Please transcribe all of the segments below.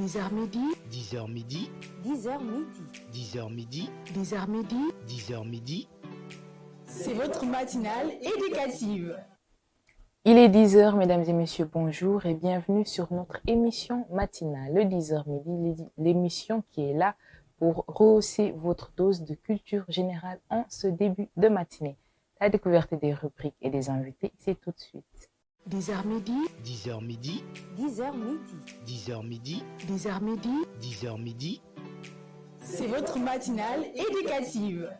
10h midi, 10h midi, 10h midi. 10h midi, 10h midi, 10h midi. C'est votre matinale éducative. Il est 10h, mesdames et messieurs, bonjour et bienvenue sur notre émission matinale, le 10h midi, l'émission qui est là pour rehausser votre dose de culture générale en ce début de matinée. La découverte des rubriques et des invités, c'est tout de suite. 10h midi, 10h midi, 10h midi. 10h midi, 10h midi, 10h midi. C'est votre matinale éducative.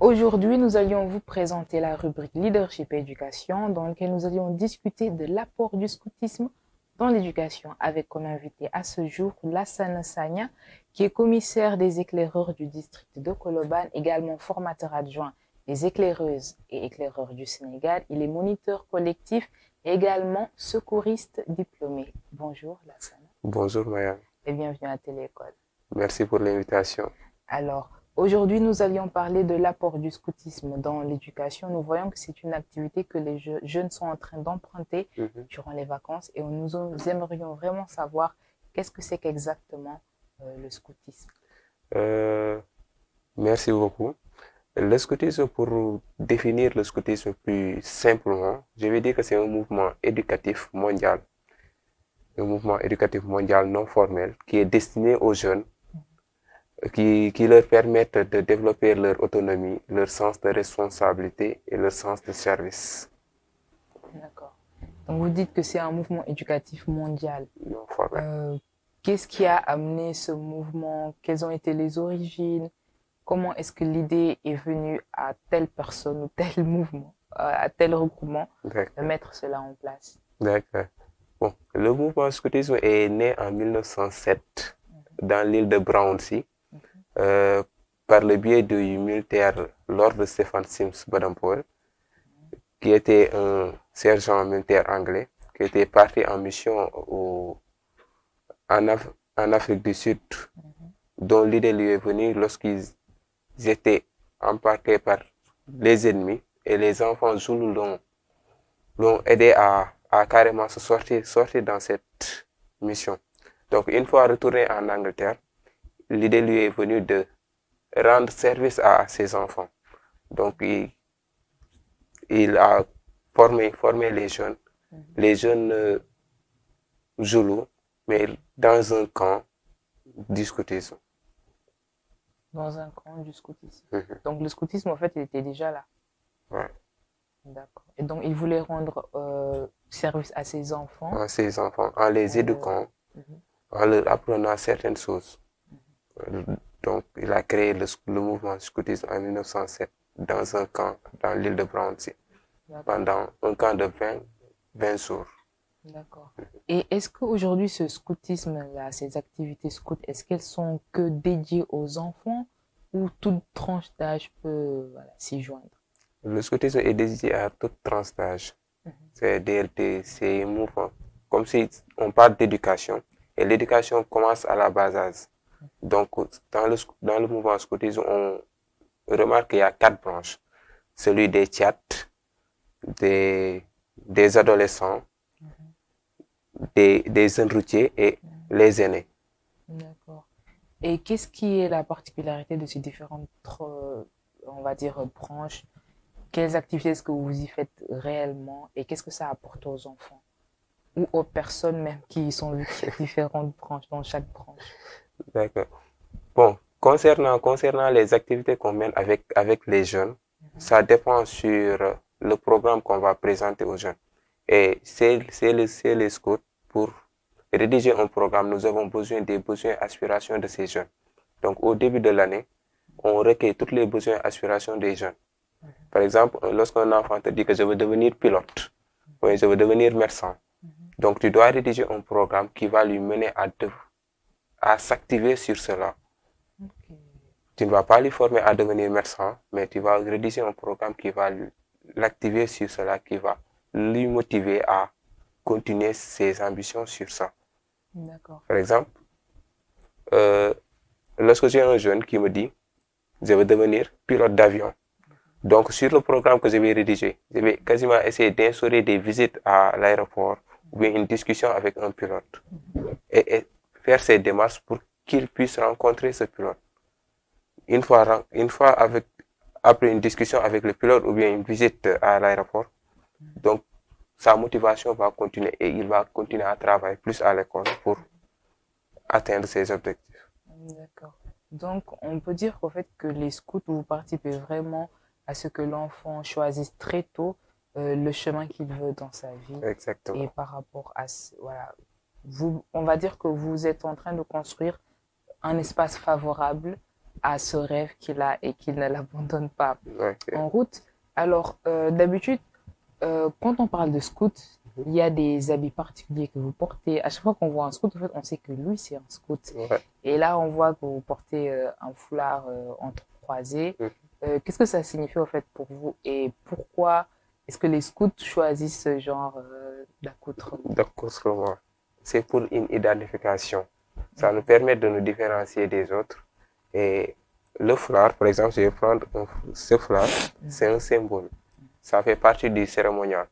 Aujourd'hui, nous allions vous présenter la rubrique Leadership et Éducation, dans laquelle nous allions discuter de l'apport du scoutisme dans l'éducation, avec comme invité à ce jour Lassana Sagna, qui est commissaire des éclaireurs du district de Colobane, également formateur adjoint des éclaireuses et éclaireurs du Sénégal. Il est moniteur collectif et également secouriste diplômé. Bonjour Lassana. Bonjour Maya, Et bienvenue à Téléécole. merci pour l'invitation. Alors, aujourd'hui, nous allions parler de l'apport du scoutisme dans l'éducation. Nous voyons que c'est une activité que les jeunes sont en train d'emprunter durant les vacances et nous aimerions vraiment savoir qu'est-ce que c'est qu'exactement le scoutisme. Merci beaucoup. Le scoutisme, pour définir le scoutisme plus simplement, je vais dire que c'est un mouvement éducatif mondial. Un mouvement éducatif mondial non formel qui est destiné aux jeunes, qui leur permettent de développer leur autonomie, leur sens de responsabilité et leur sens de service. D'accord. Donc, vous dites que c'est un mouvement éducatif mondial. Non formel. Qu'est-ce qui a amené ce mouvement? Quelles ont été les origines? Comment est-ce que l'idée est venue à telle personne ou tel mouvement, à tel regroupement, de mettre cela en place? D'accord. Bon, le mouvement scoutisme est né en 1907 dans l'île de Brownsea par le biais du militaire Lord Stephen Sims Badampole, qui était un sergent militaire anglais qui était parti en mission en Afrique du Sud, dont l'idée lui est venue lorsqu'ils étaient embarqués par les ennemis et les enfants Zoulous l'ont aidé à carrément se sortir dans cette mission. Donc, une fois retourné en Angleterre, l'idée lui est venue de rendre service à ses enfants. Donc, il a formé les jeunes Zoulous, mais dans un camp du scoutisme. Dans un camp du scoutisme. Donc, le scoutisme, en fait, il était déjà là. Ouais. D'accord. Et donc, il voulait rendre service à ses enfants. À ses enfants, en les éduquant, en leur apprenant certaines choses. Donc, il a créé le mouvement scoutisme en 1907 dans un camp dans l'île de Brownsea, pendant un camp de 20 jours. D'accord. Et est-ce qu'aujourd'hui, ce scoutisme-là, ces activités scouts, est-ce qu'elles sont que dédiées aux enfants ou toute tranche d'âge peut s'y joindre? Le scoutisme est dédié à toute tranche d'âge. C'est un mouvement, comme si on parle d'éducation, et l'éducation commence à la base âge. Donc, dans le mouvement scoutisme, on remarque qu'il y a 4 branches. Celui des tchats, des adolescents, des jeunes routiers et les aînés. D'accord. Et qu'est-ce qui est la particularité de ces différentes, on va dire, branches? Quelles activités est-ce que vous y faites réellement et qu'est-ce que ça apporte aux enfants ou aux personnes même qui sont vues qu'il y a différentes branches dans chaque branche? D'accord. Bon, concernant les activités qu'on mène avec les jeunes, ça dépend sur le programme qu'on va présenter aux jeunes. Et c'est les scouts, pour rédiger un programme, nous avons besoin des besoins et aspirations de ces jeunes. Donc, au début de l'année, on recueille tous les besoins et aspirations des jeunes. Par exemple, lorsqu'un enfant te dit que je veux devenir pilote, ou je veux devenir médecin, donc tu dois rédiger un programme qui va lui mener à s'activer sur cela. Tu ne vas pas lui former à devenir médecin, mais tu vas rédiger un programme qui va l'activer sur cela, qui va lui motiver à continuer ses ambitions sur ça. D'accord. Par exemple, lorsque j'ai un jeune qui me dit je veux devenir pilote d'avion, donc sur le programme que je vais rédiger, je vais quasiment essayer d'instaurer des visites à l'aéroport ou bien une discussion avec un pilote et faire ces démarches pour qu'il puisse rencontrer ce pilote. Une fois après une discussion avec le pilote ou bien une visite à l'aéroport, donc sa motivation va continuer et il va continuer à travailler plus à l'école pour atteindre ses objectifs. D'accord. Donc, on peut dire qu'en fait, que les scouts, vous participez vraiment à ce que l'enfant choisisse très tôt le chemin qu'il veut dans sa vie. Exactement. Et par rapport à, voilà, on va dire que vous êtes en train de construire un espace favorable à ce rêve qu'il a et qu'il ne l'abandonne pas en route. Alors, d'habitude, quand on parle de scout, il y a des habits particuliers que vous portez. À chaque fois qu'on voit un scout, en fait, on sait que lui, c'est un scout. Ouais. Et là, on voit que vous portez un foulard entrecroisé. Qu'est-ce que ça signifie, en fait, pour vous? Et pourquoi est-ce que les scouts choisissent ce genre d'accoutrement? C'est pour une identification. Ça nous permet de nous différencier des autres. Et le foulard, par exemple, je vais prendre ce foulard, c'est un symbole. Ça fait partie du cérémonial.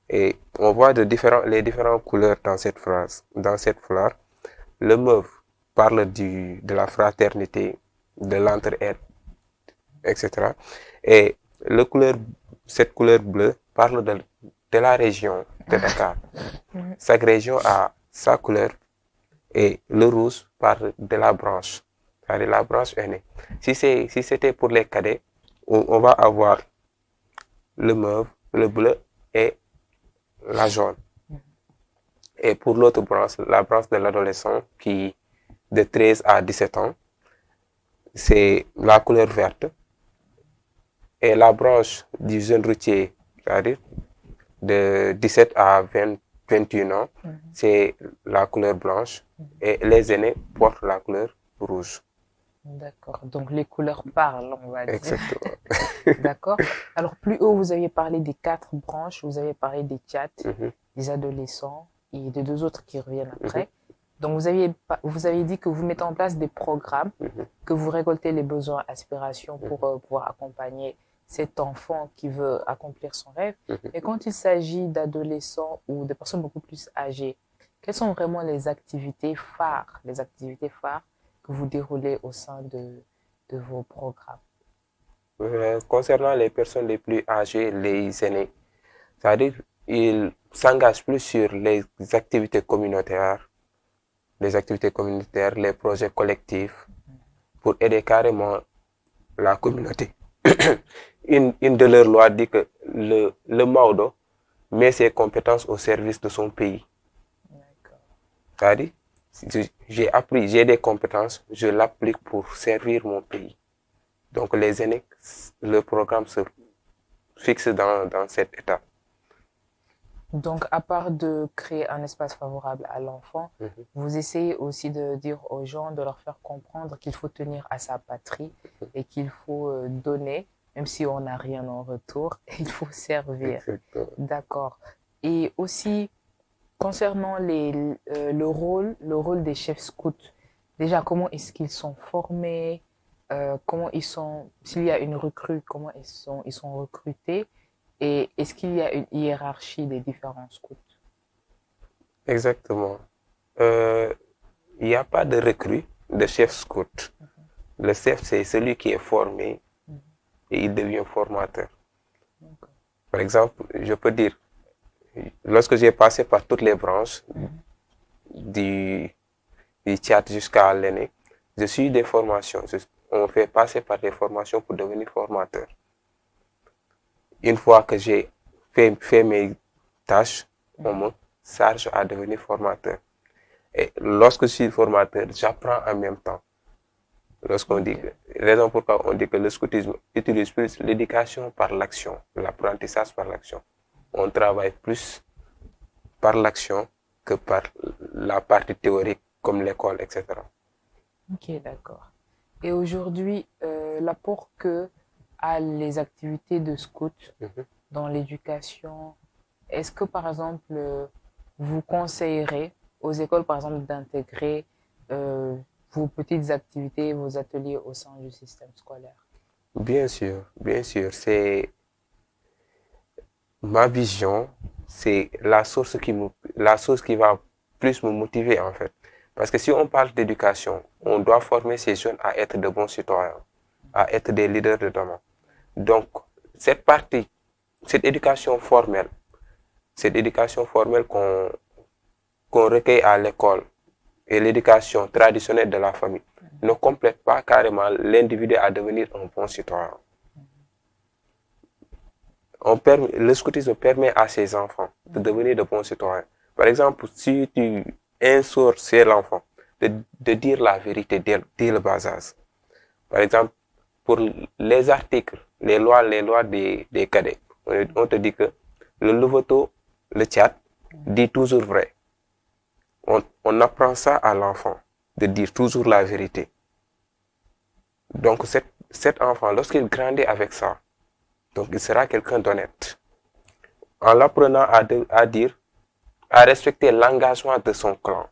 Et on voit les différentes couleurs dans cette phrase. Dans cette foulard, le mauve parle de la fraternité, de l'entraide, etc. Et cette couleur bleue parle de la région de Dakar. Chaque région a sa couleur. Et le rouge parle de la branche, c'est-à-dire la branche aînée. Si c'était pour les cadets, on va avoir le mauve, le bleu et la jaune. Et pour l'autre branche, la branche de l'adolescent qui de 13 à 17 ans, c'est la couleur verte. Et la branche du jeune routier, c'est-à-dire de 17 à 21 ans, c'est la couleur blanche. Et les aînés portent la couleur rouge. D'accord. Donc les couleurs parlent, on va dire. Exactement. D'accord. Alors plus haut, vous aviez parlé des 4 branches, vous avez parlé des tchats, des adolescents et de 2 autres qui reviennent après. Donc vous avez dit que vous mettez en place des programmes, que vous récoltez les besoins, aspirations pour pouvoir accompagner cet enfant qui veut accomplir son rêve. Et quand il s'agit d'adolescents ou de personnes beaucoup plus âgées, quelles sont vraiment les activités phares que vous déroulez au sein de vos programmes? Concernant les personnes les plus âgées, les aînés, c'est-à-dire ils s'engagent plus sur les activités communautaires, les projets collectifs pour aider carrément la communauté. Une de leurs lois dit que le Maodo met ses compétences au service de son pays. C'est-à-dire, j'ai des compétences, je l'applique pour servir mon pays. Donc les aînés, le programme se fixe dans cet état. Donc, à part de créer un espace favorable à l'enfant, vous essayez aussi de dire aux gens, de leur faire comprendre qu'il faut tenir à sa patrie et qu'il faut donner, même si on n'a rien en retour, il faut servir. D'accord. Et aussi, concernant le rôle des chefs scouts, déjà, comment est-ce qu'ils sont formés, s'il y a une recrue, comment ils sont recrutés, et est-ce qu'il y a une hiérarchie des différents scouts? Exactement. Il n'y a pas de recrue de chef scout. Le chef, c'est celui qui est formé et il devient formateur. Par exemple, je peux dire, lorsque j'ai passé par toutes les branches, du chat jusqu'à l'aîné, je suis des formations. On fait passer par des formations pour devenir formateur. Une fois que j'ai fait mes tâches, on me charge à devenir formateur. Et lorsque je suis formateur, j'apprends en même temps. Raison pourquoi on dit que le scoutisme utilise plus l'éducation par l'action, l'apprentissage par l'action. On travaille plus par l'action que par la partie théorique, comme l'école, etc. Ok, d'accord. Et aujourd'hui, l'apport que à les activités de scout dans l'éducation, est-ce que par exemple vous conseillerez aux écoles par exemple d'intégrer vos petites activités, vos ateliers au sein du système scolaire? Bien sûr, c'est ma vision, c'est la source qui va plus me motiver en fait. Parce que si on parle d'éducation, on doit former ces jeunes à être de bons citoyens, à être des leaders de demain. Donc, cette partie, cette éducation formelle qu'on recueille à l'école et l'éducation traditionnelle de la famille ne complète pas carrément l'individu à devenir un bon citoyen. Le scoutisme permet à ces enfants de devenir de bons citoyens. Par exemple, si tu instaures chez l'enfant de dire la vérité dès le bas âge. Par exemple, pour les articles, les lois des cadets, on te dit que le louveteau, le tchad, dit toujours vrai. On apprend ça à l'enfant, de dire toujours la vérité. Donc cet enfant, lorsqu'il grandit avec ça, donc il sera quelqu'un d'honnête. En l'apprenant à respecter l'engagement de son clan.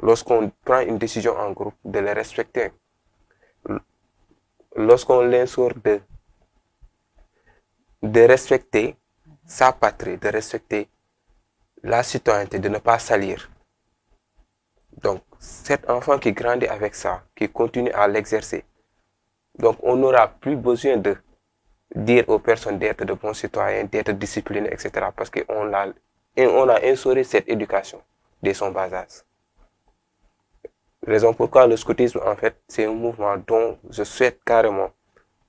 Lorsqu'on prend une décision en groupe, de le respecter. Lorsqu'on l'instaure de respecter sa patrie, de respecter la citoyenneté, de ne pas salir. Donc, cet enfant qui grandit avec ça, qui continue à l'exercer, donc on n'aura plus besoin de dire aux personnes d'être de bons citoyens, d'être disciplinés, etc. Parce qu'on a instauré cette éducation dès son bas âge. Raison pourquoi le scoutisme, en fait, c'est un mouvement dont je souhaite carrément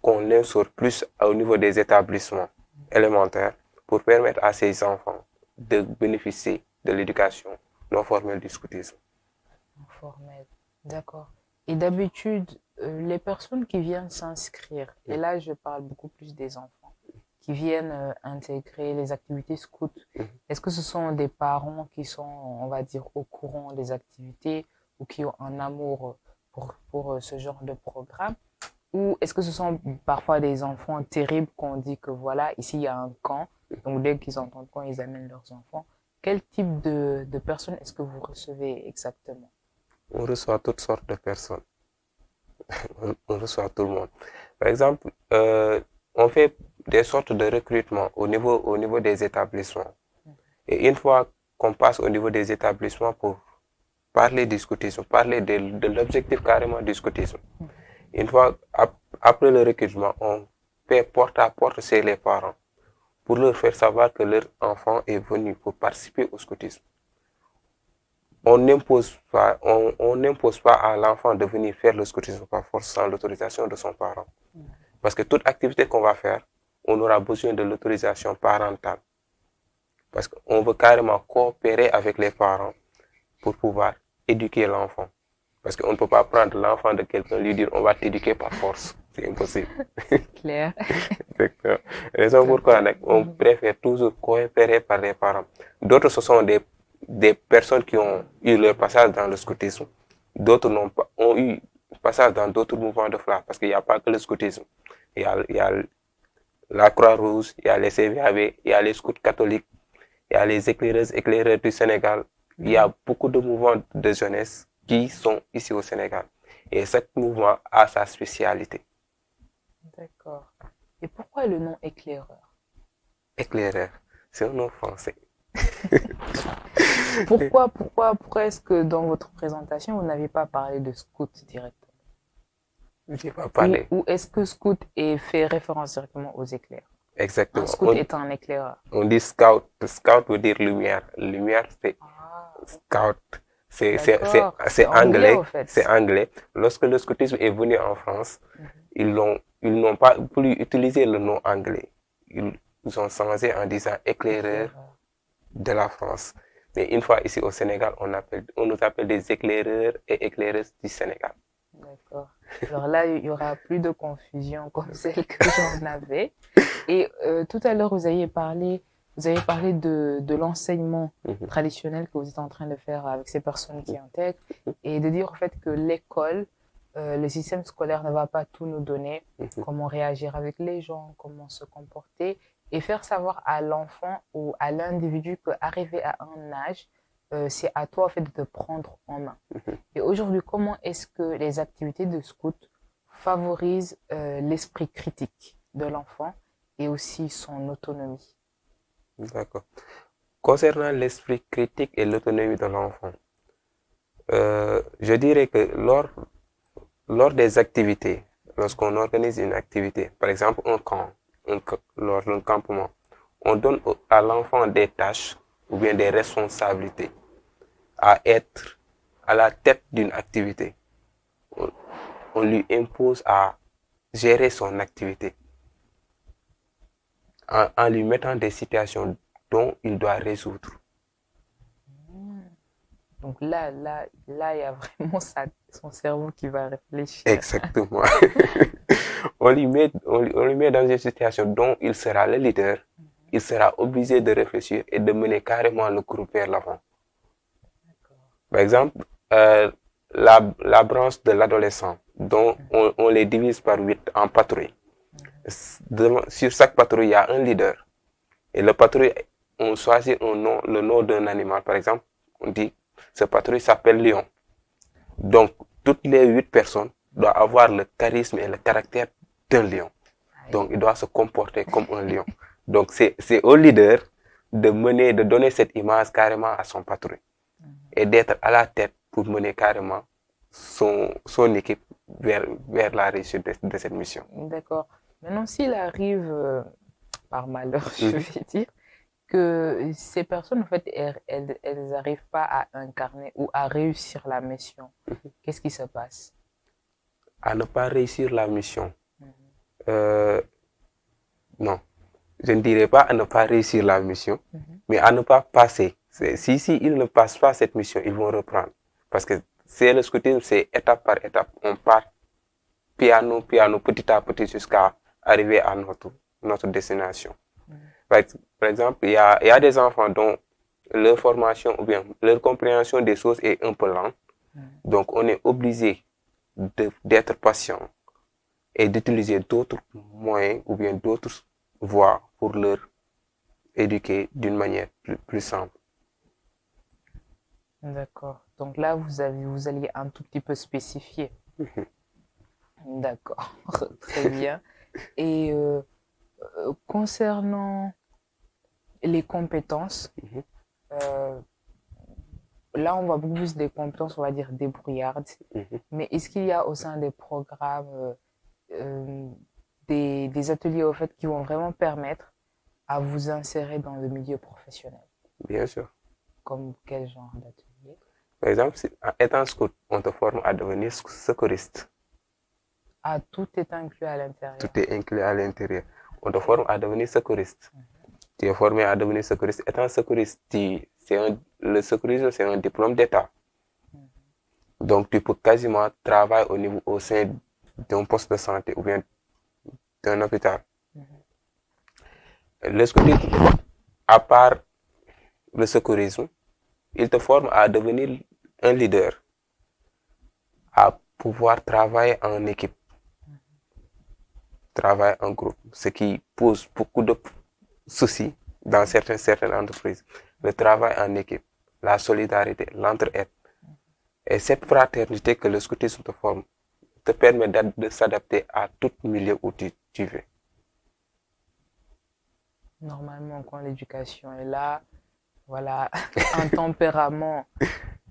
qu'on l'instaure plus au niveau des établissements élémentaires pour permettre à ces enfants de bénéficier de l'éducation non formelle du scoutisme. Non formelle, d'accord. Et d'habitude, les personnes qui viennent s'inscrire, et là je parle beaucoup plus des enfants, qui viennent intégrer les activités scouts, est-ce que ce sont des parents qui sont, on va dire, au courant des activités ou qui ont un amour pour ce genre de programme? Ou est-ce que ce sont parfois des enfants terribles qu'on dit que voilà, ici il y a un camp, donc dès qu'ils entendent camp, ils amènent leurs enfants. Quel type de personnes est-ce que vous recevez exactement? On reçoit toutes sortes de personnes. On reçoit tout le monde. Par exemple, on fait des sortes de recrutement au niveau des établissements. Et une fois qu'on passe au niveau des établissements pour parler du scoutisme, parler de l'objectif carrément du scoutisme, une fois après le recrutement, on fait porte à porte chez les parents pour leur faire savoir que leur enfant est venu pour participer au scoutisme. On n'impose pas à l'enfant de venir faire le scoutisme par force sans l'autorisation de son parent. Parce que toute activité qu'on va faire, on aura besoin de l'autorisation parentale. Parce qu'on veut carrément coopérer avec les parents pour pouvoir éduquer l'enfant. Parce qu'on ne peut pas prendre l'enfant de quelqu'un et lui dire on va t'éduquer par force. C'est impossible. Claire. Exactement. Raison pourquoi on préfère toujours coopérer par les parents. D'autres, ce sont des personnes qui ont eu leur passage dans le scoutisme. D'autres ont eu passage dans d'autres mouvements de flamme. Parce qu'il n'y a pas que le scoutisme. Il y a la Croix-Rouge, il y a les CVAV, il y a les scouts catholiques, il y a les éclaireurs du Sénégal. Il y a beaucoup de mouvements de jeunesse qui sont ici au Sénégal. Et chaque mouvement a sa spécialité. D'accord. Et pourquoi le nom éclaireur? Éclaireur, c'est un nom français. Pourquoi est-ce que dans votre présentation, vous n'avez pas parlé de scout directement? Je n'ai pas parlé. Ou est-ce que scout fait référence directement aux éclairs? Exactement. Un scout est un éclaireur. On dit scout. Scout veut dire lumière. Lumière, c'est scout. C'est anglais. En fait. C'est anglais. Lorsque le scoutisme est venu en France, ils n'ont pas voulu utiliser le nom anglais. Ils ont changé en disant éclaireur de la France. Mais une fois ici au Sénégal, on nous appelle des éclaireurs et éclaireuses du Sénégal. D'accord. Alors là, il y aura plus de confusion comme celle que j'en avais. Et tout à l'heure, vous avez parlé de l'enseignement traditionnel que vous êtes en train de faire avec ces personnes qui intègrent et de dire en fait que l'école, le système scolaire ne va pas tout nous donner, comment réagir avec les gens, comment se comporter et faire savoir à l'enfant ou à l'individu qu'arriver à un âge, c'est à toi en fait de te prendre en main. Et aujourd'hui, comment est-ce que les activités de scout favorisent l'esprit critique de l'enfant et aussi son autonomie? D'accord. Concernant l'esprit critique et l'autonomie de l'enfant, Je dirais que lors des activités, lorsqu'on organise une activité, par exemple un camp, lors d'un campement, on donne à l'enfant des tâches ou bien des responsabilités à être à la tête d'une activité. On lui impose à gérer son activité en lui mettant des situations dont il doit résoudre. Donc là, il y a vraiment son cerveau qui va réfléchir. Exactement. On lui met dans une situation dont il sera le leader, il sera obligé de réfléchir et de mener carrément le groupe vers l'avant. Par exemple, la branche de l'adolescent, dont on les divise par 8 en patrouilles. Sur chaque patrouille, il y a un leader. Et le patrouille, on choisit le nom d'un animal. Par exemple, on dit, ce patrouille s'appelle Lion. Donc, toutes les 8 personnes doivent avoir le charisme et le caractère d'un lion. Donc, il doit se comporter comme un lion. Donc, c'est au leader de donner cette image carrément à son patrouille. Et d'être à la tête pour mener carrément son équipe vers la réussite de cette mission. D'accord. Maintenant, s'il arrive, par malheur, je vais dire, que ces personnes, en fait, elles n'arrivent pas à incarner ou à réussir la mission, qu'est-ce qui se passe? À ne pas réussir la mission. Non, je ne dirais pas à ne pas réussir la mission, mais à ne pas passer. Si ils ne passent pas cette mission, ils vont reprendre. Parce que c'est le scoutisme, c'est étape par étape. On part piano, petit à petit jusqu'à arriver à notre destination. Par exemple, il y a des enfants dont leur formation ou bien leur compréhension des choses est un peu lente. Donc, on est obligé d'être patient et d'utiliser d'autres moyens ou bien d'autres voies pour leur éduquer d'une manière plus simple. D'accord. Donc là, vous alliez un tout petit peu spécifier. D'accord. Très bien. Et concernant les compétences, là, on voit beaucoup plus des compétences, on va dire, débrouillardes. Mais est-ce qu'il y a au sein des programmes des ateliers, au fait, qui vont vraiment permettre à vous insérer dans le milieu professionnel? Bien sûr. Comme quel genre d'atelier? Par exemple, étant scout, on te forme à devenir secouriste. Ah, tout est inclus à l'intérieur. Tout est inclus à l'intérieur. On te forme à devenir secouriste. Tu es formé à devenir secouriste. Étant secouriste, le secourisme, c'est un diplôme d'État. Donc, tu peux quasiment travailler au sein d'un poste de santé ou bien d'un hôpital. Le scoutisme, à part le secourisme, il te forme à devenir un leader, à pouvoir travailler en équipe, travailler en groupe, ce qui pose beaucoup de soucis dans certaines entreprises. Le travail en équipe, la solidarité, l'entraide. Et cette fraternité que le scoutisme te forme te permet de s'adapter à tout milieu où tu veux. Normalement, quand l'éducation est là, voilà, un tempérament,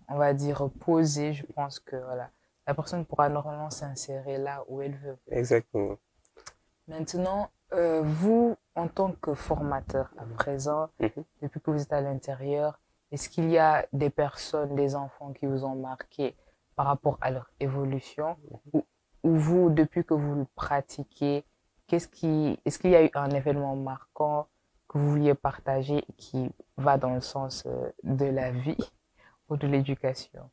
on va dire, posé, je pense que voilà, la personne pourra normalement s'insérer là où elle veut. Exactement. Maintenant, vous, en tant que formateur à présent, depuis que vous êtes à l'intérieur, est-ce qu'il y a des personnes, des enfants qui vous ont marqué par rapport à leur évolution ou vous, depuis que vous le pratiquez, est-ce qu'il y a eu un événement marquant que vous vouliez partager et qui va dans le sens de la vie ou de l'éducation?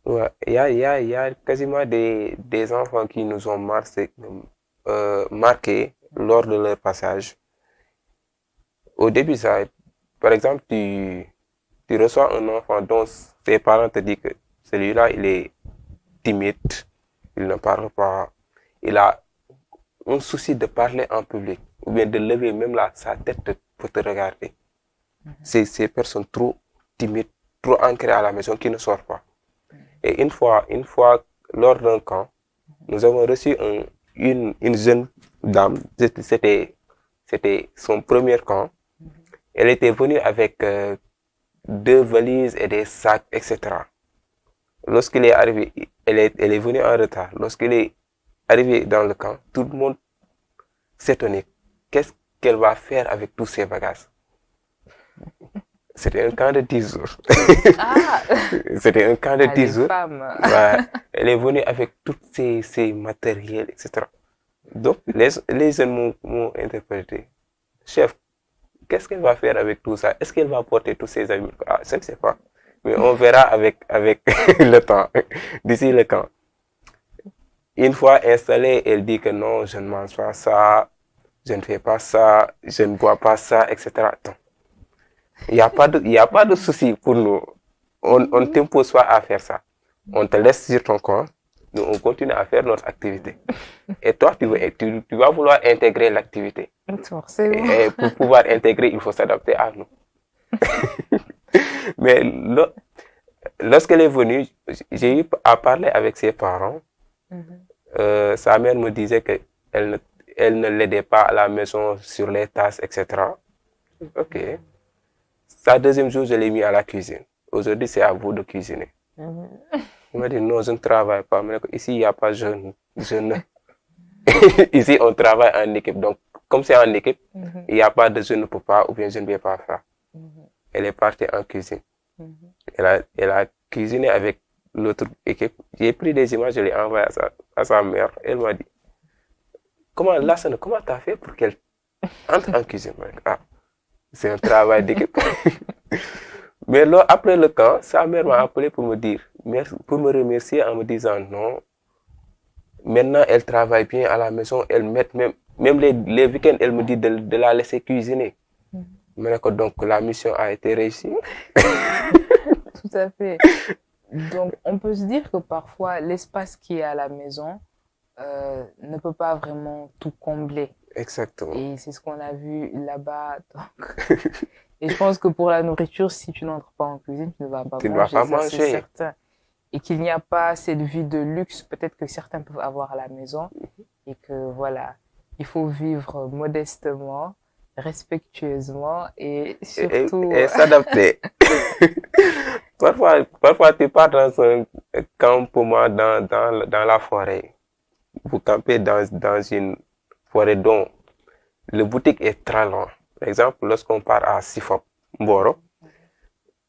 Ouais, il y a quasiment des enfants qui nous ont marqués lors de leur passage. Au début, par exemple, tu reçois un enfant dont tes parents te disent que celui-là, il est timide, il ne parle pas, il a un souci de parler en public, ou bien de lever même sa tête pour te regarder. C'est ces personnes trop timides, trop ancrées à la maison qui ne sortent pas. Et une fois, lors d'un camp, nous avons reçu une jeune dame, c'était son premier camp. Elle était venue avec 2 valises et des sacs, etc. lorsqu'il est arrivé, elle est venue en retard. Lorsqu'il est arrivé dans le camp, tout le monde s'étonnait. Qu'est-ce qu'elle va faire avec tous ces bagages? C'était un camp de 10 jours. Ah, C'était un camp de ah, 10 les jours. femmes. Ouais, elle est venue avec tous ces matériels, etc. Donc, les jeunes m'ont interpellé. Chef, qu'est-ce qu'elle va faire avec tout ça? Est-ce qu'elle va porter tous ses amis? Ah, je ne sais pas. Mais on verra avec le temps, d'ici le camp. Une fois installée, elle dit que non, je ne mange pas ça, je ne fais pas ça, je ne bois pas ça, etc. Donc, il n'y a pas de souci pour nous. On ne t'impose pas à faire ça. On te laisse sur ton coin. Nous, on continue à faire notre activité. Et toi, tu vas vouloir intégrer l'activité. Forcément. Et pour pouvoir intégrer, il faut s'adapter à nous. Mais lorsqu'elle est venue, j'ai eu à parler avec ses parents. Sa mère me disait qu'elle ne l'aidait pas à la maison sur les tâches, etc. Ok. Sa deuxième jour, je l'ai mis à la cuisine. Aujourd'hui, c'est à vous de cuisiner. Il m'a dit, non, je ne travaille pas. Mais ici, il n'y a pas jeune. Ici, on travaille en équipe. Donc, comme c'est en équipe, il n'y a pas de je ne peux pas ou bien je ne vais pas faire. Elle est partie en cuisine. Elle a cuisiné avec l'autre équipe. J'ai pris des images, je les ai envoyées à sa mère. Elle m'a dit, comment tu as fait pour qu'elle entre en cuisine? Ah, c'est un travail d'équipe. Mais là, après le camp, sa mère m'a appelé pour me dire, pour me remercier en me disant non. Maintenant, elle travaille bien à la maison. Elle met même les week-ends, elle me dit de la laisser cuisiner. Donc, la mission a été réussie. Tout à fait. Donc, on peut se dire que parfois, l'espace qui est à la maison ne peut pas vraiment tout combler. Exactement. Et c'est ce qu'on a vu là-bas. Donc... Et je pense que pour la nourriture, si tu n'entres pas en cuisine, tu ne vas pas manger. Tu ne vas pas ça, manger. C'est certain. Et qu'il n'y a pas cette vie de luxe, peut-être que certains peuvent avoir à la maison. Et que voilà, il faut vivre modestement, respectueusement et surtout... Et s'adapter. Parfois, tu pars dans un campement dans la forêt. Vous campez dans une forêt dont le boutique est très loin. Par exemple, lorsqu'on part à Sifop, Mboro,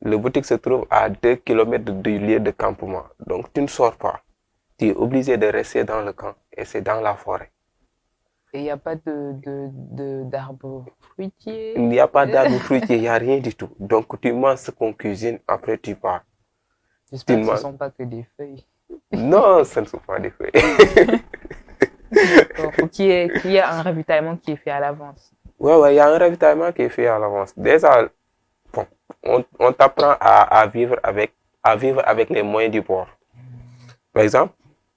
le boutique se trouve à 2 km du lieu de campement. Donc, tu ne sors pas. Tu es obligé de rester dans le camp et c'est dans la forêt. Et il n'y a pas d'arbres fruitiers? Il n'y a pas d'arbres fruitiers, il n'y a rien du tout. Donc, tu manges ce qu'on cuisine, après tu pars. J'espère que ce ne sont pas que des feuilles. Non, ce ne sont pas des feuilles. Donc, qu'il y ait un ravitaillement qui est fait à l'avance. Ouais, il y a un ravitaillement qui est fait à l'avance. Déjà, bon, on t'apprend à vivre avec les moyens du bord. Par exemple,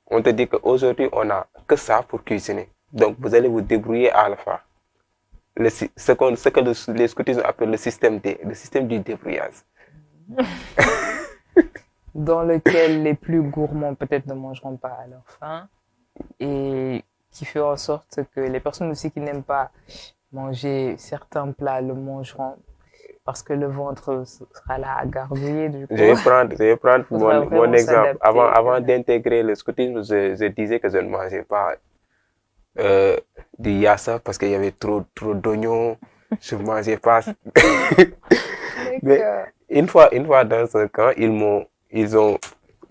on te dit qu'aujourd'hui, on n'a que ça pour cuisiner. Donc, vous allez vous débrouiller à le faire. Ce que les scoutisme appellent le système du débrouillage. Dans lequel les plus gourmands peut-être ne mangeront pas à leur faim. Et qui fait en sorte que les personnes aussi qui n'aiment pas manger certains plats le mangeront parce que le ventre sera là à gargouiller. Du coup, je vais prendre mon exemple. Avant s'adapter. d'intégrer le scoutisme, je disais que je ne mangeais pas du yassa parce qu'il y avait trop d'oignons. Je ne mangeais pas. Mais une fois dans un camp, ils ont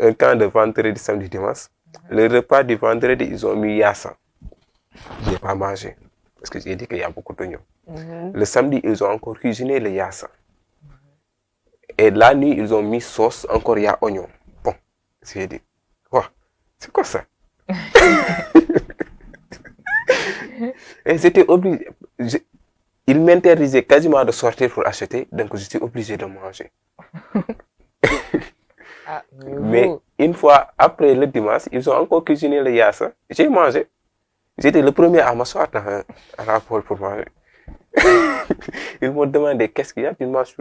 un camp de vendredi, samedi, dimanche. Le repas du vendredi, ils ont mis yassa. Je n'ai pas mangé parce que j'ai dit qu'il y a beaucoup d'oignons. Le samedi, ils ont encore cuisiné le yassa. Et la nuit, ils ont mis sauce, encore il y a oignon. Bon, j'ai dit, wow, c'est quoi ça? Et j'étais obligé. Ils m'interdisaient quasiment de sortir pour acheter, donc je suis obligé de manger. Ah, Mais une fois après le dimanche, ils ont encore cuisiné le yassa. J'ai mangé. J'étais le premier à m'asseoir à la poêle pour manger. Ils m'ont demandé qu'est-ce qu'il y a, tu manges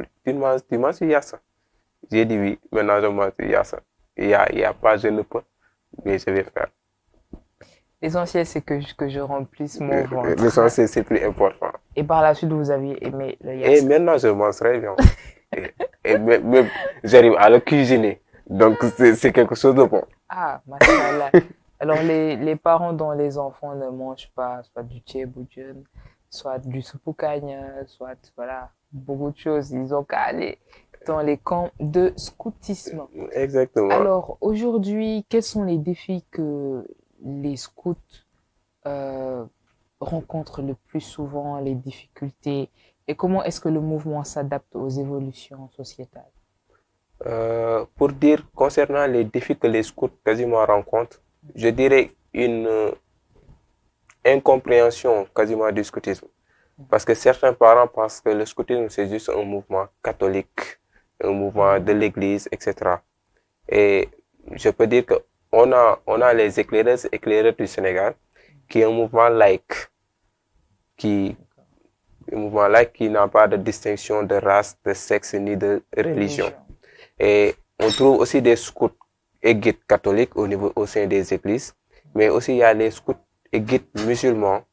du yassa. J'ai dit oui, maintenant je mange du yassa. Il y a pas, je ne peux, mais je vais faire. L'essentiel, c'est que je remplisse mon ventre. L'essentiel, c'est plus important. Et par la suite, vous aviez aimé le Et yassa. maintenant, je mange très bien. Et même, j'arrive à le cuisiner. Donc, c'est quelque chose de bon. Ah, machallah. Alors, les parents dont les enfants ne mangent pas, soit du tchéboudienne, soit du soupoucagne, soit, voilà, beaucoup de choses, ils ont qu'à aller dans les camps de scoutisme. Exactement. Alors, aujourd'hui, quels sont les défis que les scouts euh, rencontrent le plus souvent, les difficultés, et comment est-ce que le mouvement s'adapte aux évolutions sociétales? Pour dire, concernant les défis que les scouts quasiment rencontrent, je dirais une incompréhension quasiment du scoutisme. Parce que certains parents pensent que le scoutisme, c'est juste un mouvement catholique, un mouvement de l'église, etc. Et je peux dire que on a les éclaireurs du Sénégal, qui est un mouvement laïque, un mouvement laïque qui n'a pas de distinction de race, de sexe ni de religion. Et on trouve aussi des scouts et guides catholiques au sein des églises, mais aussi il y a les scouts et guides musulmans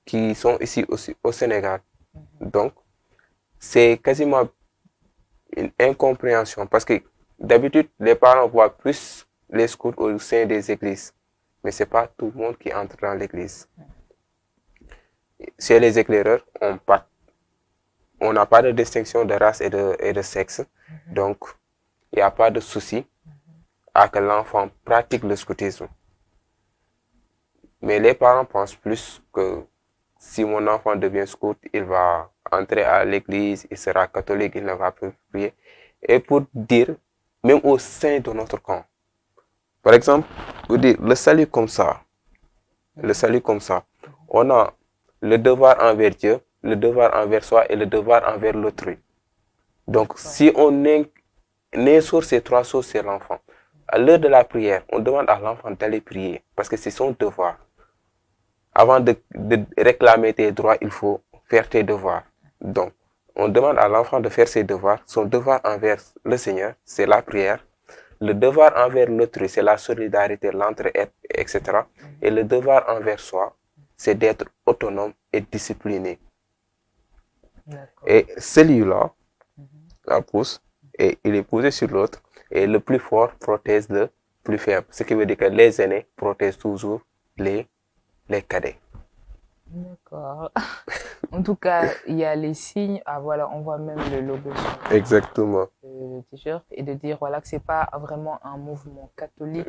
qui sont ici aussi au Sénégal. Donc, c'est quasiment une incompréhension parce que d'habitude, les parents voient plus les scouts au sein des églises, mais c'est pas tout le monde qui entre dans l'église. Chez les éclaireurs, on n'a pas de distinction de race et de sexe, donc il n'y a pas de souci à que l'enfant pratique le scoutisme. Mais les parents pensent plus que si mon enfant devient scout, il va entrer à l'église, il sera catholique, il ne va plus prier. Et pour dire, même au sein de notre camp, par exemple, pour dire le salut comme ça, on a le devoir envers Dieu, le devoir envers soi et le devoir envers l'autrui. Donc, si on instaure ces trois choses sur l'enfant, à l'heure de la prière, on demande à l'enfant d'aller prier parce que c'est son devoir. Avant de réclamer tes droits, il faut faire tes devoirs. Donc, on demande à l'enfant de faire ses devoirs. Son devoir envers le Seigneur, c'est la prière. Le devoir envers l'autrui, c'est la solidarité, l'entraide, etc. Et le devoir envers soi, c'est d'être autonome et discipliné. Et celui-là, la pousse, et il est posé sur l'autre, et le plus fort protège le plus faible. Ce qui veut dire que les aînés protègent toujours les cadets. D'accord. En tout cas, il y a les signes. Ah voilà, on voit même le logo sur Exactement. le t-shirt et de dire voilà que c'est pas vraiment un mouvement catholique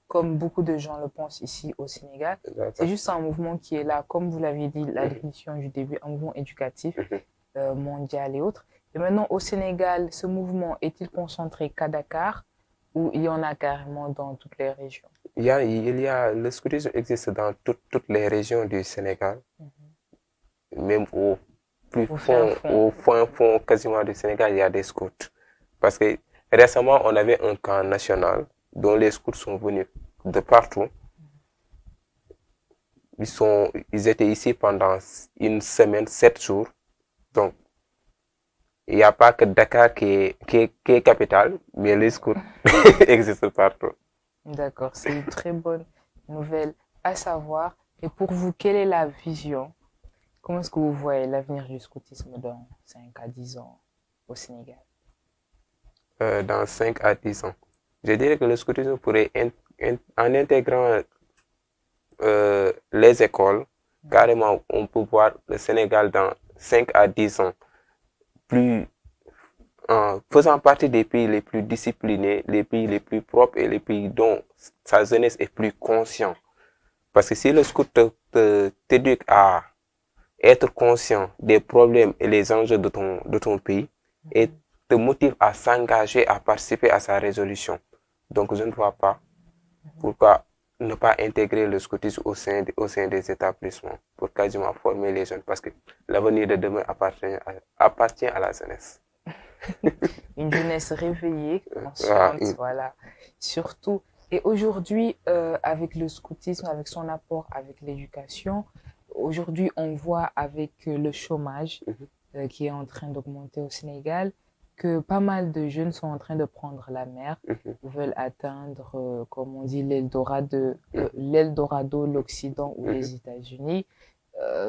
comme beaucoup de gens le pensent ici au Sénégal. C'est juste un mouvement qui est là, comme vous l'aviez dit, la définition du début, un mouvement éducatif mondial et autres. Et maintenant, au Sénégal, ce mouvement est-il concentré qu'à Dakar ou il y en a carrément dans toutes les régions? Le scoutisme existe dans toutes les régions du Sénégal, même au fin fond quasiment du Sénégal, il y a des scouts. Parce que récemment, on avait un camp national dont les scouts sont venus de partout. Ils étaient ici pendant une semaine, 7 jours. Donc, il n'y a pas que Dakar qui est capitale, mais les scouts existent partout. D'accord, c'est une très bonne nouvelle à savoir. Et pour vous, quelle est la vision? Comment est-ce que vous voyez l'avenir du scoutisme dans 5 à 10 ans au Sénégal? Dans 5 à 10 ans. Je dirais que le scoutisme pourrait, en intégrant les écoles, carrément, on peut voir le Sénégal dans 5 à 10 ans, faisant partie des pays les plus disciplinés, les pays les plus propres et les pays dont sa jeunesse est plus consciente. Parce que si le scout t'éduque à être conscient des problèmes et les enjeux de ton pays et te motive à s'engager, à participer à sa résolution. Donc, je ne vois pas pourquoi ne pas intégrer le scoutisme au sein des établissements pour quasiment former les jeunes parce que l'avenir de demain appartient à la jeunesse. Une jeunesse réveillée, consciente, voilà, surtout. Et aujourd'hui, avec le scoutisme, avec son apport avec l'éducation, aujourd'hui, on voit avec le chômage qui est en train d'augmenter au Sénégal, que pas mal de jeunes sont en train de prendre la mer, veulent atteindre, comme on dit, l'Eldorado, l'Occident ou les États-Unis.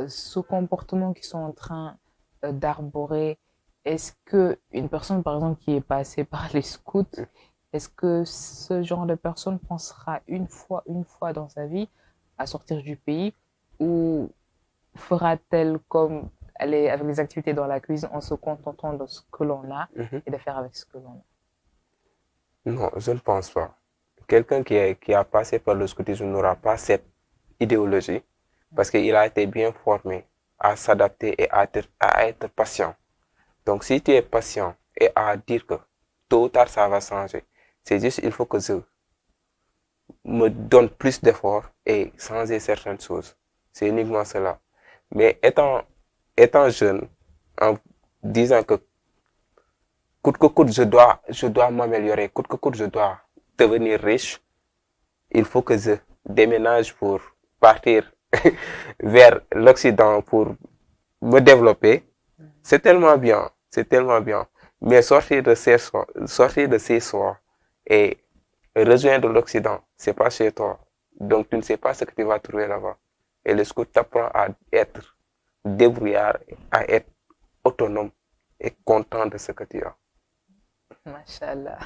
Ce comportement qu'ils sont en train d'arborer, est-ce qu'une personne, par exemple, qui est passée par les scouts est-ce que ce genre de personne pensera une fois dans sa vie à sortir du pays ou fera-t-elle comme elle est avec les activités dans la cuisine en se contentant de ce que l'on a et de faire avec ce que l'on a? Non, je ne pense pas. Quelqu'un qui a passé par le scoutisme n'aura pas cette idéologie parce qu'il a été bien formé à s'adapter et à être patient. Donc, si tu es patient et à dire que tôt ou tard ça va changer, c'est juste il faut que je me donne plus d'efforts et changer certaines choses. C'est uniquement cela. Mais étant jeune, en disant que coûte que coûte, je dois m'améliorer, coûte que coûte, je dois devenir riche, il faut que je déménage pour partir vers l'Occident pour me développer. C'est tellement bien, c'est tellement bien. Mais sortir de ces soins et rejoindre l'Occident, c'est pas chez toi. Donc tu ne sais pas ce que tu vas trouver là-bas. Et le scout t'apprend à être débrouillard, à être autonome et content de ce que tu as. Machallah.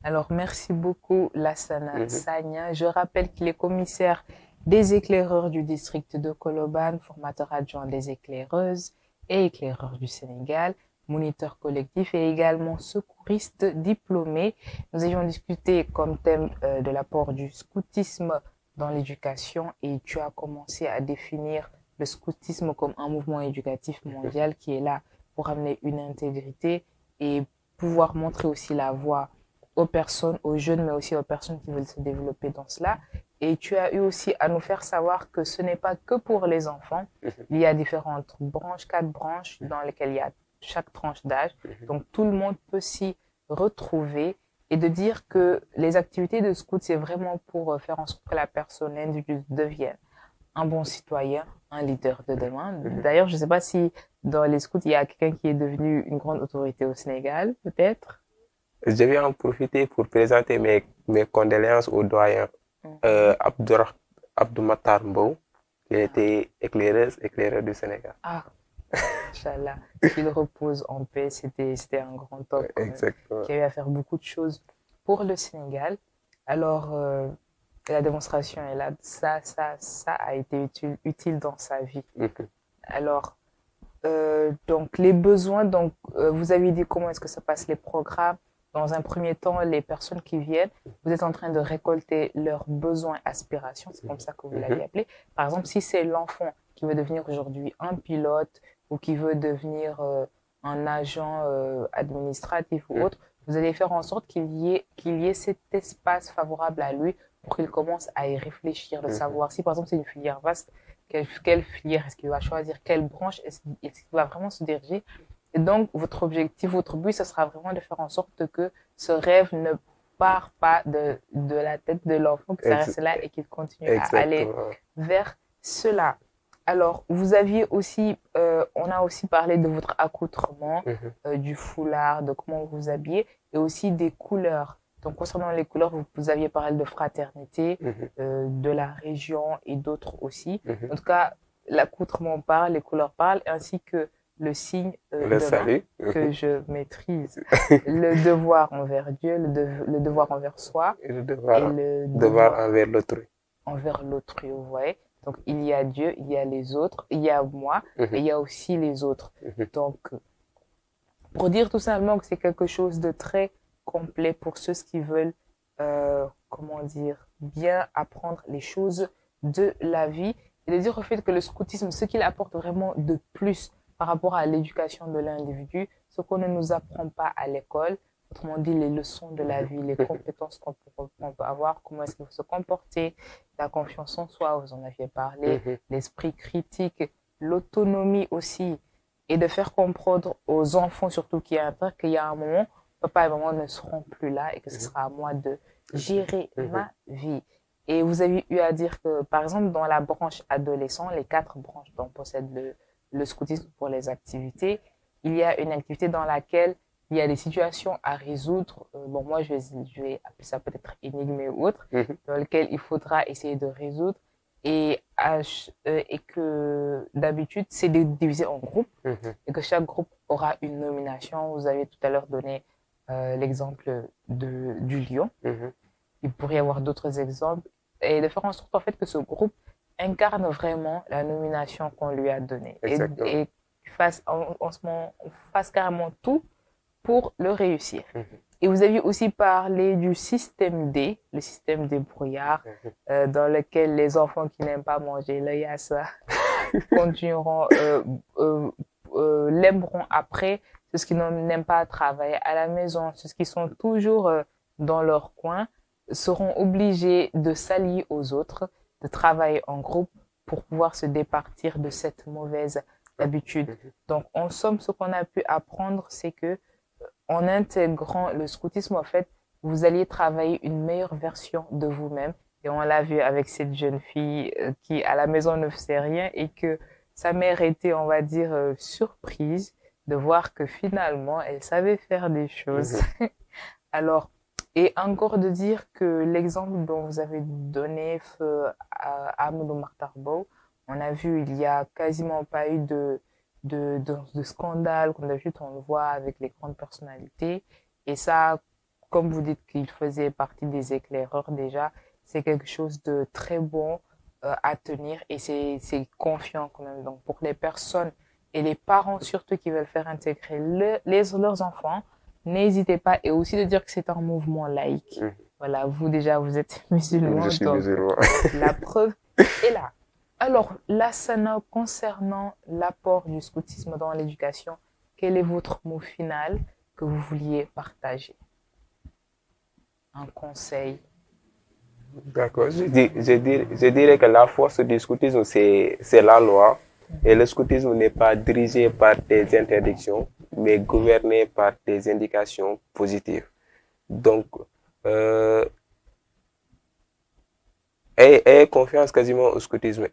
Alors, merci beaucoup, Lassana Sagna. Je rappelle qu'il est commissaire des éclaireurs du district de Colobane, formateur adjoint des éclaireuses et éclaireurs du Sénégal, moniteur collectif et également secouriste diplômé. Nous avions discuté comme thème de l'apport du scoutisme dans l'éducation et tu as commencé à définir le scoutisme comme un mouvement éducatif mondial qui est là pour amener une intégrité et pouvoir montrer aussi la voie aux personnes, aux jeunes, mais aussi aux personnes qui veulent se développer dans cela. Et tu as eu aussi à nous faire savoir que ce n'est pas que pour les enfants. Il y a différentes branches, 4 branches dans lesquelles il y a chaque tranche d'âge. Donc tout le monde peut s'y retrouver et de dire que les activités de scout, c'est vraiment pour faire en sorte que la personne individuelle devienne un bon citoyen, un leader de demain. D'ailleurs, je ne sais pas si dans les scouts, il y a quelqu'un qui est devenu une grande autorité au Sénégal, peut-être. Je vais en profiter pour présenter mes condoléances au doyen Abdou Matar Mbou, qui était éclaireur du Sénégal. Ah, Inch'Allah, qu'il repose en paix. C'était un grand homme qui a eu à faire beaucoup de choses pour le Sénégal. Alors, la démonstration est là. Ça a été utile dans sa vie. Alors, donc, les besoins, donc, vous avez dit comment est-ce que se passent les programmes. Dans un premier temps, les personnes qui viennent, vous êtes en train de récolter leurs besoins, aspirations, c'est comme ça que vous l'avez appelé. Par exemple, si c'est l'enfant qui veut devenir aujourd'hui un pilote ou qui veut devenir un agent administratif ou autre, vous allez faire en sorte qu'il y ait cet espace favorable à lui pour qu'il commence à y réfléchir, de savoir si par exemple c'est une filière vaste, quelle filière est-ce qu'il va choisir, quelle branche est-ce qu'il va vraiment se diriger. Et donc, votre objectif, votre but, ce sera vraiment de faire en sorte que ce rêve ne part pas de la tête de l'enfant, que ça reste là et qu'il continue à aller vers cela. Alors, vous aviez aussi, on a aussi parlé de votre accoutrement, du foulard, de comment vous vous habillez, et aussi des couleurs. Donc, concernant les couleurs, vous aviez parlé de fraternité, de la région et d'autres aussi. En tout cas, l'accoutrement parle, les couleurs parlent, ainsi que le signe de salut que je maîtrise. Le devoir envers Dieu, le devoir envers soi et le devoir envers l'autrui. Envers l'autrui, vous voyez. Donc, il y a Dieu, il y a les autres, il y a moi, et il y a aussi les autres. Donc, pour dire tout simplement que c'est quelque chose de très complet pour ceux qui veulent, comment dire, bien apprendre les choses de la vie. Et de dire au fait que le scoutisme, ce qu'il apporte vraiment de plus par rapport à l'éducation de l'individu, ce qu'on ne nous apprend pas à l'école, autrement dit les leçons de la vie, les compétences qu'on peut avoir, comment est-ce qu'il faut se comporter, la confiance en soi, vous en aviez parlé, l'esprit critique, l'autonomie aussi, et de faire comprendre aux enfants surtout qu'il y a un moment, papa et maman ne seront plus là et que ce sera à moi de gérer ma vie. Et vous avez eu à dire que, par exemple, dans la branche adolescent, les 4 branches dont possède le scoutisme pour les activités, il y a une activité dans laquelle il y a des situations à résoudre. Bon, moi, je vais appeler ça peut-être énigme ou autre, dans lequel il faudra essayer de résoudre. Et que d'habitude, c'est divisé en groupes et que chaque groupe aura une nomination. Vous avez tout à l'heure donné l'exemple du lion. Mhm. Il pourrait y avoir d'autres exemples et de faire en sorte en fait que ce groupe incarne vraiment la nomination qu'on lui a donnée Exactement. et fasse, on fasse carrément tout pour le réussir. Mhm. Et vous aviez aussi parlé du système D, le système des brouillards, dans lequel les enfants qui n'aiment pas manger le yassa continueront, l'aimeront après, ceux qui n'aiment pas travailler à la maison, ceux qui sont toujours dans leur coin, seront obligés de s'allier aux autres, de travailler en groupe pour pouvoir se départir de cette mauvaise habitude. Donc, en somme, ce qu'on a pu apprendre, c'est que en intégrant le scoutisme, en fait, vous alliez travailler une meilleure version de vous-même. Et on l'a vu avec cette jeune fille qui, à la maison, ne faisait rien et que sa mère était, on va dire, surprise de voir que finalement, elle savait faire des choses. Alors, et encore de dire que l'exemple dont vous avez donné à Amadou Martarbo, on a vu, il y a quasiment pas eu de scandale, comme d'habitude on le voit avec les grandes personnalités. Et ça, comme vous dites qu'il faisait partie des éclaireurs déjà, c'est quelque chose de très bon à tenir et c'est confiant quand même. Donc pour les personnes et les parents surtout qui veulent faire intégrer leurs enfants, n'hésitez pas, et aussi de dire que c'est un mouvement laïque. Voilà, vous déjà, vous êtes musulman. Je suis donc musulman. la preuve est là. Alors, Lassana, concernant l'apport du scoutisme dans l'éducation, quel est votre mot final que vous vouliez partager? Un conseil? D'accord. Je dirais que la force du scoutisme, c'est la loi. Et le scoutisme n'est pas dirigé par des interdictions, mais gouverné par des indications positives. Donc, ayez confiance quasiment au scoutisme.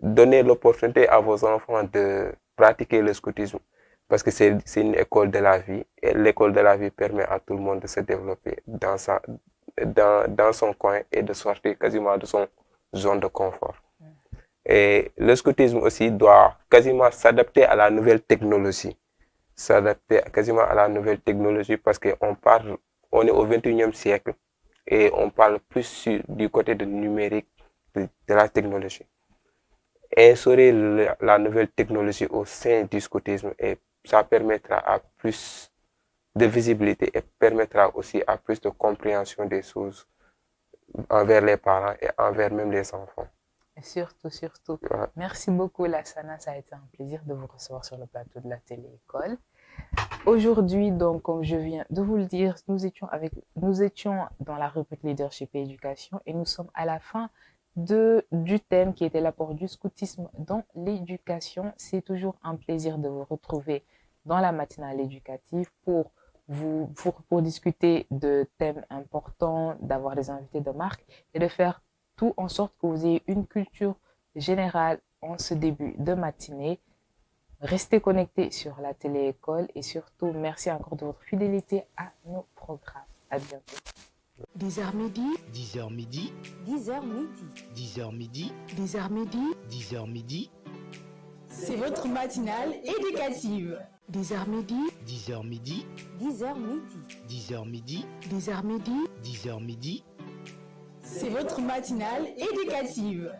Donnez l'opportunité à vos enfants de pratiquer le scoutisme parce que c'est une école de la vie et l'école de la vie permet à tout le monde de se développer dans son coin et de sortir quasiment de son zone de confort. Et le scoutisme aussi doit quasiment s'adapter à la nouvelle technologie. S'adapter quasiment à la nouvelle technologie parce qu'on est au 21e siècle et on parle plus du côté de numérique de la technologie. Instaurer la nouvelle technologie au sein du scoutisme et ça permettra à plus de visibilité et permettra aussi à plus de compréhension des choses envers les parents et envers même les enfants. Et surtout. Ouais. Merci beaucoup, Lassana. Ça a été un plaisir de vous recevoir sur le plateau de la télé-école. Aujourd'hui, donc, comme je viens de vous le dire, nous étions dans la rubrique Leadership et Éducation et nous sommes à la fin du thème qui était l'apport du scoutisme dans l'éducation. C'est toujours un plaisir de vous retrouver dans la matinale éducative pour discuter de thèmes importants, d'avoir des invités de marque et de faire tout en sorte que vous ayez une culture générale en ce début de matinée. Restez connectés sur la télé-école et surtout, merci encore de votre fidélité à nos programmes. À bientôt. 10h midi, 10h midi, 10h midi. 10h midi, 10h midi, 10h midi, C'est votre matinale éducative. 10h midi, 10h midi, 10h midi. 10h midi, 10h midi, 10h midi. C'est votre matinale éducative.